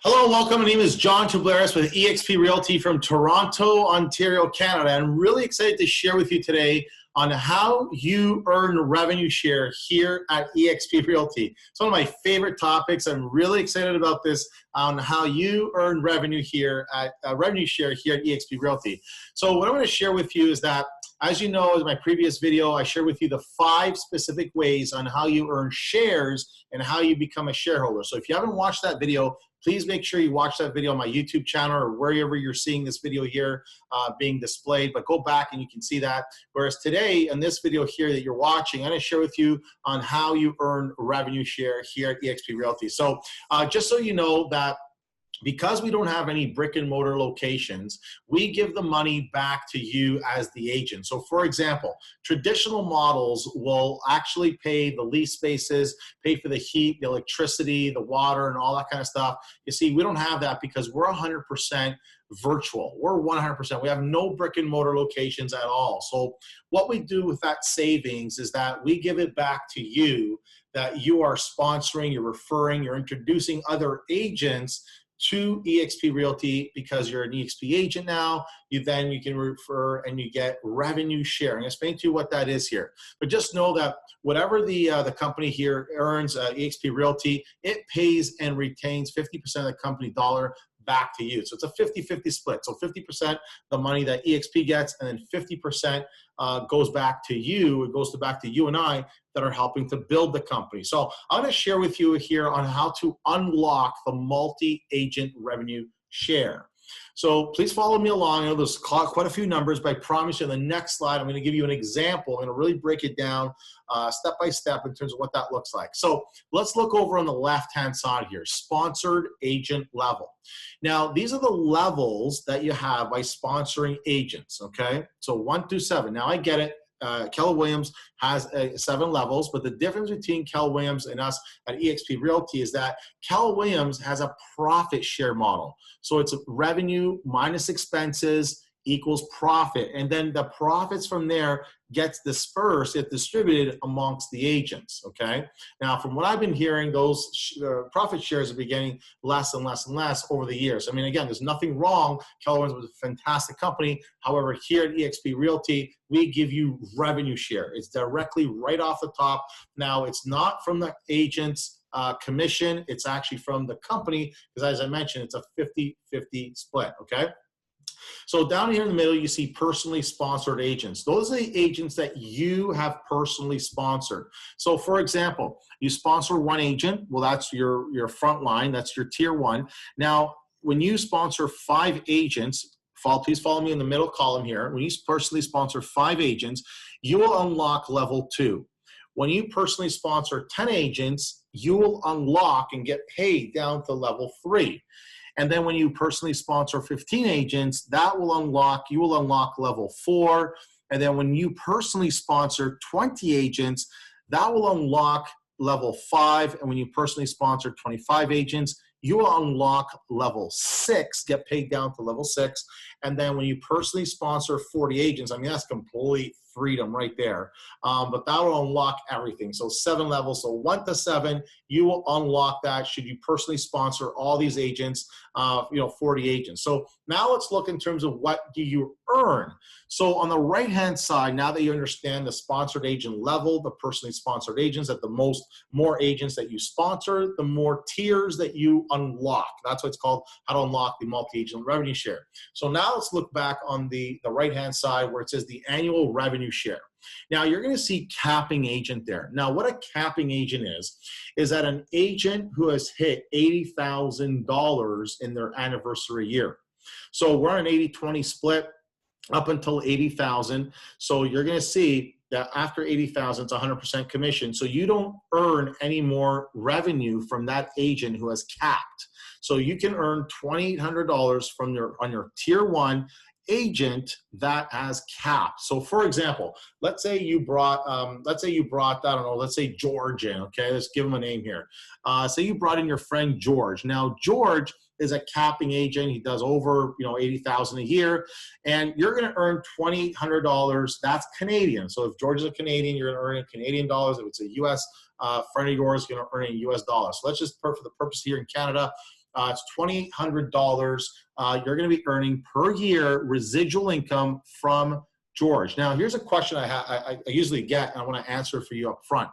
Hello and welcome. My name is John Toublaris with eXp Realty from Toronto, Ontario, Canada. I'm really excited to share with you today on how you earn revenue share here at eXp Realty. It's one of my favorite topics. I'm really excited about this on how you earn revenue here at revenue share here at eXp Realty. So what I'm going to share with you is that, as you know, in my previous video, I shared with you the 5 specific ways on how you earn shares and how you become a shareholder. So if you haven't watched that video, please make sure you watch that video on my YouTube channel or wherever you're seeing this video here being displayed, but go back and you can see that. Whereas today, in this video here that you're watching, I'm gonna share with you on how you earn revenue share here at eXp Realty. So just so you know that because we don't have any brick and mortar locations, we give the money back to you as the agent. So for example, traditional models will actually pay the lease spaces, pay for the heat, the electricity, the water, and all that kind of stuff. You see, we don't have that because we're 100% virtual. We're 100%. We have no brick and mortar locations at all. So what we do with that savings is that we give it back to you, that you are sponsoring, you're referring, you're introducing other agents to eXp Realty because you're an eXp agent now. You can refer and you get revenue share. I'm going to explain to you what that is here. But just know that whatever the company here earns, eXp Realty, it pays and retains 50% of the company dollar back to you. So it's a 50-50 split. So 50% the money that eXp gets, and then 50% goes back to you. It goes back to you and I that are helping to build the company. So I'm going to share with you here on how to unlock the multi-agent revenue share. So please follow me along. I know there's quite a few numbers, but I promise you in the next slide, I'm going to give you an example. I'm going to really break it down step by step in terms of what that looks like. So let's look over on the left-hand side here, sponsored agent level. Now, these are the levels that you have by sponsoring agents, okay? So 1 through 7. Now, I get it. Keller Williams has 7 levels, but the difference between Keller Williams and us at eXp Realty is that Keller Williams has a profit share model. So it's revenue minus expenses equals profit. And then the profits from there gets dispersed, get distributed amongst the agents, okay? Now, from what I've been hearing, those profit shares are getting less and less and less over the years. I mean, again, there's nothing wrong. Keller Williams was a fantastic company. However, here at eXp Realty, we give you revenue share. It's directly right off the top. Now, it's not from the agent's commission. It's actually from the company, because as I mentioned, it's a 50-50 split, okay? So down here in the middle, you see personally sponsored agents. Those are the agents that you have personally sponsored. So for example, you sponsor 1 agent. Well, that's your front line. That's your tier 1. Now, when you sponsor 5 agents, please follow me in the middle column here. When you personally sponsor 5 agents, you will unlock level 2. When you personally sponsor 10 agents, you will unlock and get paid down to level 3. And then when you personally sponsor 15 agents, that will unlock, you will unlock level 4. And then when you personally sponsor 20 agents, that will unlock level 5. And when you personally sponsor 25 agents, you will unlock level 6, get paid down to level 6. And then when you personally sponsor 40 agents, I mean, that's complete freedom right there. But that will unlock everything. So 7 levels, so 1 to 7, you will unlock that should you personally sponsor all these agents, 40 agents. So now let's look in terms of what do you earn. So on the right-hand side, now that you understand the sponsored agent level, the personally sponsored agents, that the more agents that you sponsor, the more tiers that you unlock. That's what it's called, how to unlock the multi-agent revenue share. So now let's look back on the right-hand side where it says the annual revenue share. Now you're going to see capping agent there. Now what a capping agent is that an agent who has hit $80,000 in their anniversary year. So we're an 80-20 split up until 80,000. So you're going to see that after 80,000, it's 100% commission. So you don't earn any more revenue from that agent who has capped. So you can earn $2,800 from on your tier 1 agent that has capped. So for example, let's say you brought, I don't know, let's say George in, okay? Let's give him a name here. Say you brought in your friend George. Now George is a capping agent. He does over, 80,000 a year, and you're going to earn $2,800. That's Canadian. So if George is a Canadian, you're going to earn in Canadian dollars. If it's a U.S. friend of yours, you're going to earn in U.S. dollars. So let's just, for the purpose here in Canada, It's $2,800 you're going to be earning per year residual income from George. Now, here's a question I usually get, and I want to answer for you up front,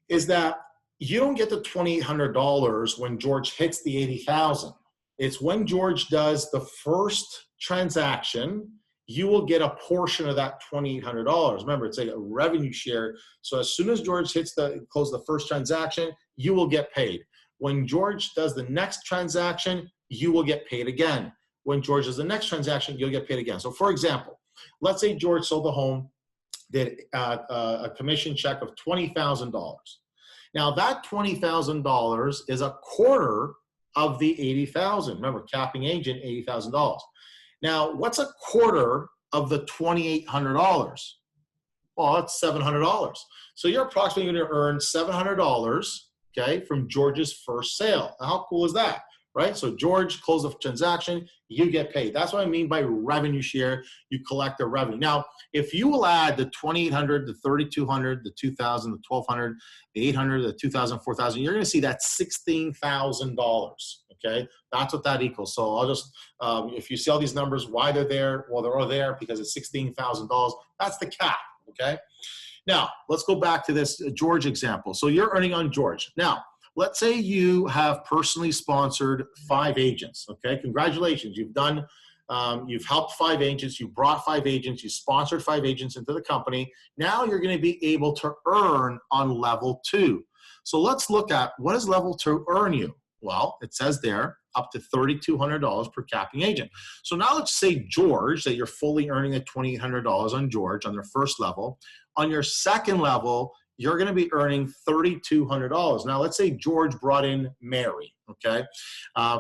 is that you don't get the $2,800 when George hits the $80,000. It's when George does the first transaction, you will get a portion of that $2,800. Remember, it's like a revenue share. So as soon as George close the first transaction, you will get paid. When George does the next transaction, you will get paid again. When George does the next transaction, you'll get paid again. So for example, let's say George sold the home, did a commission check of $20,000. Now that $20,000 is a quarter of the $80,000. Remember, capping agent, $80,000. Now, what's a quarter of the $2,800? Well, that's $700. So you're approximately going to earn $700, okay, from George's first sale. Now, how cool is that, right? So George closed the transaction, you get paid. That's what I mean by revenue share. You collect the revenue. Now, if you will add the $2,800, the $3,200, the $2,000, the $1,200, the $800, the $2,000, $4,000, you're going to see that $16,000. Okay, that's what that equals. So I'll just, if you see all these numbers, why they're there? Well, they're all there because it's $16,000. That's the cap. Okay. Now let's go back to this George example. So you're earning on George. Now, let's say you have personally sponsored 5 agents. Okay, congratulations. You've done, you've helped 5 agents. You brought 5 agents. You sponsored 5 agents into the company. Now you're going to be able to earn on level 2. So let's look at what does level 2 earn you? Well, it says there up to $3,200 per capping agent. So now let's say George, that you're fully earning at $2,800 on George on their first level. On your second level, you're going to be earning $3,200. Now let's say George brought in Mary, okay?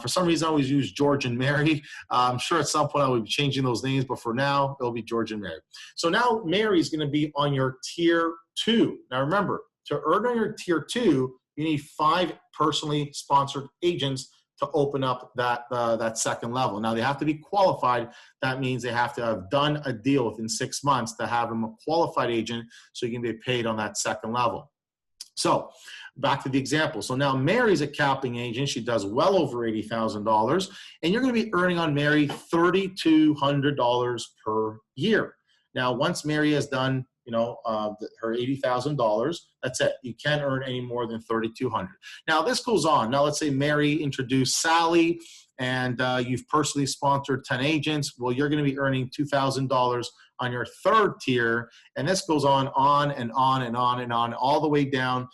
For some reason I always use George and Mary. I'm sure at some point I will be changing those names, but for now it'll be George and Mary. So now Mary's going to be on your tier 2. Now remember, to earn on your tier 2, you need 5 personally sponsored agents to open up that second level. Now they have to be qualified. That means they have to have done a deal within 6 months to have them a qualified agent so you can be paid on that second level. So back to the example. So now Mary's a capping agent. She does well over $80,000, and you're going to be earning on Mary $3,200 per year. Now, once Mary has done her $80,000, that's it. You can't earn any more than $3,200. Now this goes on. Now let's say Mary introduced Sally, and you've personally sponsored 10 agents. Well, you're going to be earning $2,000 on your third tier, and this goes on and on and on and on, all the way down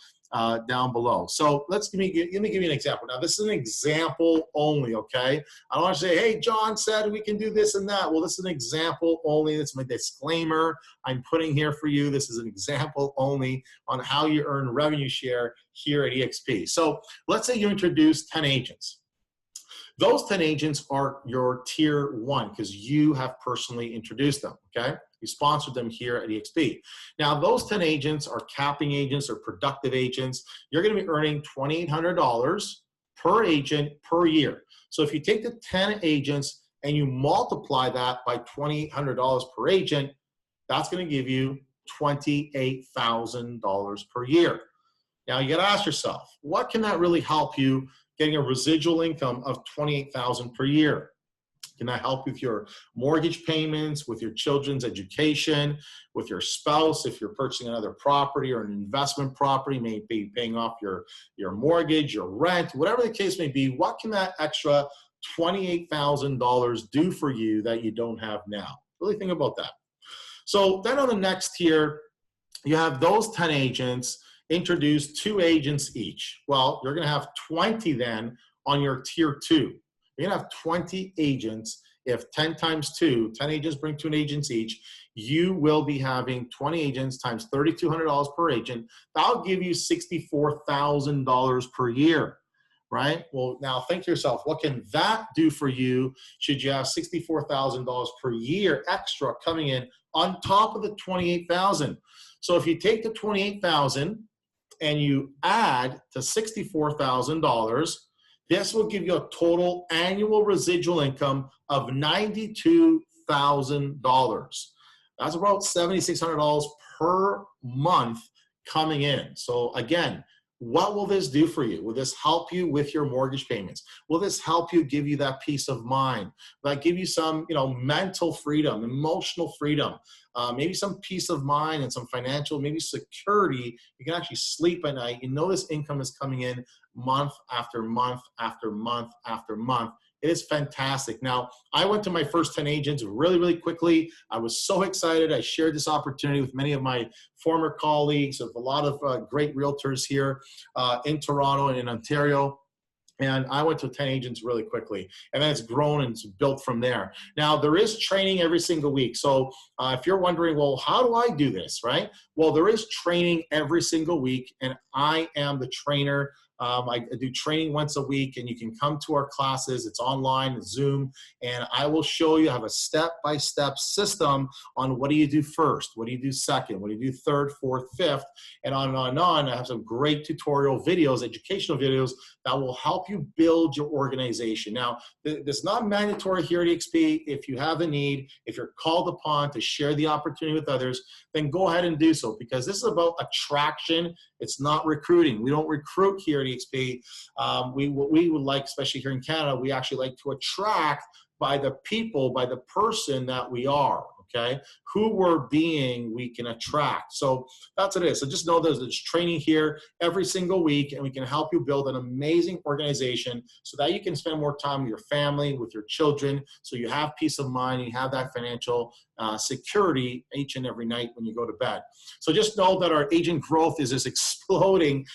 below. So let me give you an example. Now this is an example only, okay? I don't want to say, hey, John said we can do this and that. Well, this is an example only. That's my disclaimer I'm putting here for you. This is an example only on how you earn revenue share here at eXp. So let's say you introduce 10 agents. Those 10 agents are your tier 1 because you have personally introduced them, okay? You sponsored them here at eXp. Now, those 10 agents are capping agents or productive agents. You're going to be earning $2,800 per agent per year. So if you take the 10 agents and you multiply that by $2,800 per agent, that's going to give you $28,000 per year. Now, you got to ask yourself, what can that really help you getting a residual income of $28,000 per year? Can that help with your mortgage payments, with your children's education, with your spouse, if you're purchasing another property or an investment property, maybe paying off your mortgage, your rent, whatever the case may be? What can that extra $28,000 do for you that you don't have now? Really think about that. So then on the next tier, you have those 10 agents introduce 2 agents each. Well, you're going to have 20 then on your tier 2. You're going to have 20 agents. If 10 times 2, 10 agents bring 2 agents each, you will be having 20 agents times $3,200 per agent. That'll give you $64,000 per year, right? Well, now think to yourself, what can that do for you should you have $64,000 per year extra coming in on top of the $28,000? So if you take the $28,000 and you add to $64,000, this will give you a total annual residual income of $92,000. That's about $7,600 per month coming in. So again, what will this do for you? Will this help you with your mortgage payments? Will this help you, give you that peace of mind? Will that give you some, mental freedom, emotional freedom, maybe some peace of mind and some financial, maybe security? You can actually sleep at night. You know this income is coming in month after month after month after month. It is fantastic. Now, I went to my first 10 agents really, really quickly. I was so excited. I shared this opportunity with many of my former colleagues, of a lot of great realtors here in Toronto and in Ontario. And I went to 10 agents really quickly, and then it's grown and it's built from there. Now, there is training every single week. So if you're wondering, well, how do I do this, right? Well, there is training every single week, and I am the trainer. I do training once a week, and you can come to our classes. It's online, Zoom, and I will show you, have a step-by-step system on what do you do first, what do you do second, what do you do third, fourth, fifth, and on and on and on. I have some great tutorial videos, educational videos that will help you build your organization. Now, this is not mandatory here at eXp. If you have a need, if you're called upon to share the opportunity with others, then go ahead and do so, because this is about attraction. It's not recruiting. We don't recruit here at eXp. What we would like, especially here in Canada, we actually like to attract by the people, by the person that we are, okay? Who we're being, we can attract. So that's what it is. So just know there's training here every single week, and we can help you build an amazing organization so that you can spend more time with your family, with your children, so you have peace of mind, you have that financial security each and every night when you go to bed. So just know that our agent growth is just exploding.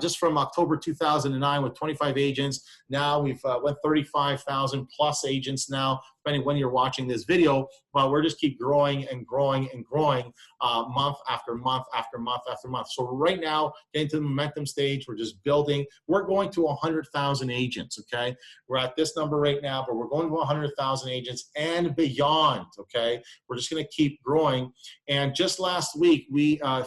Just from October 2009 with 25 agents. Now we've went 35,000 plus agents now, depending when you're watching this video, but we're just keep growing and growing and growing month after month after month after month. So right now, getting to the momentum stage, we're just building. We're going to 100,000 agents, okay? We're at this number right now, but we're going to 100,000 agents and beyond, okay? We're just gonna keep growing. And just last week,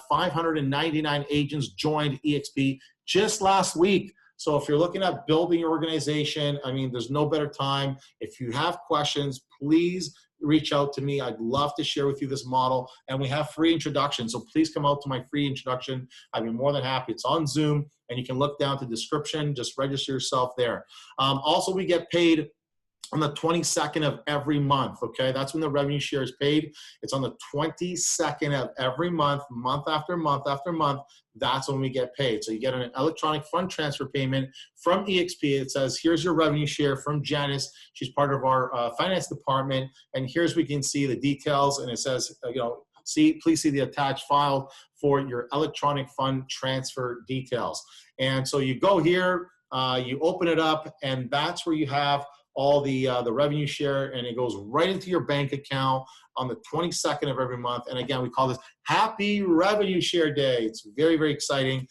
599 agents joined eXp just last week. So if you're looking at building your organization, I mean, there's no better time. If you have questions, please reach out to me. I'd love to share with you this model. And we have free introductions. So please come out to my free introduction. I'd be more than happy. It's on Zoom, and you can look down to the description. Just register yourself there. Also, we get paid on the 22nd of every month, okay? That's when the revenue share is paid. It's on the 22nd of every month, month after month after month. That's when we get paid. So you get an electronic fund transfer payment from eXp. It says, here's your revenue share from Janice. She's part of our finance department. And here's we can see the details. And it says, please see the attached file for your electronic fund transfer details. And so you go here, you open it up, and that's where you have all the revenue share, and it goes right into your bank account on the 22nd of every month. And again, we call this Happy Revenue Share Day. It's very, very exciting.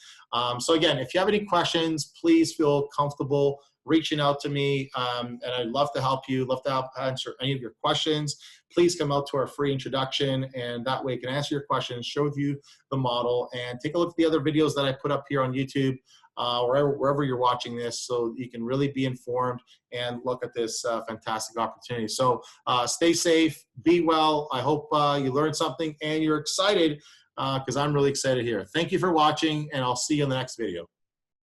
So again, if you have any questions, please feel comfortable reaching out to me, and I'd love to help you, love to answer any of your questions. Please come out to our free introduction, and that way I can answer your questions, show you the model, and take a look at the other videos that I put up here on YouTube, wherever you're watching this, so you can really be informed and look at this fantastic opportunity. So stay safe, be well. I hope you learned something and you're excited, because I'm really excited here. Thank you for watching, and I'll see you in the next video.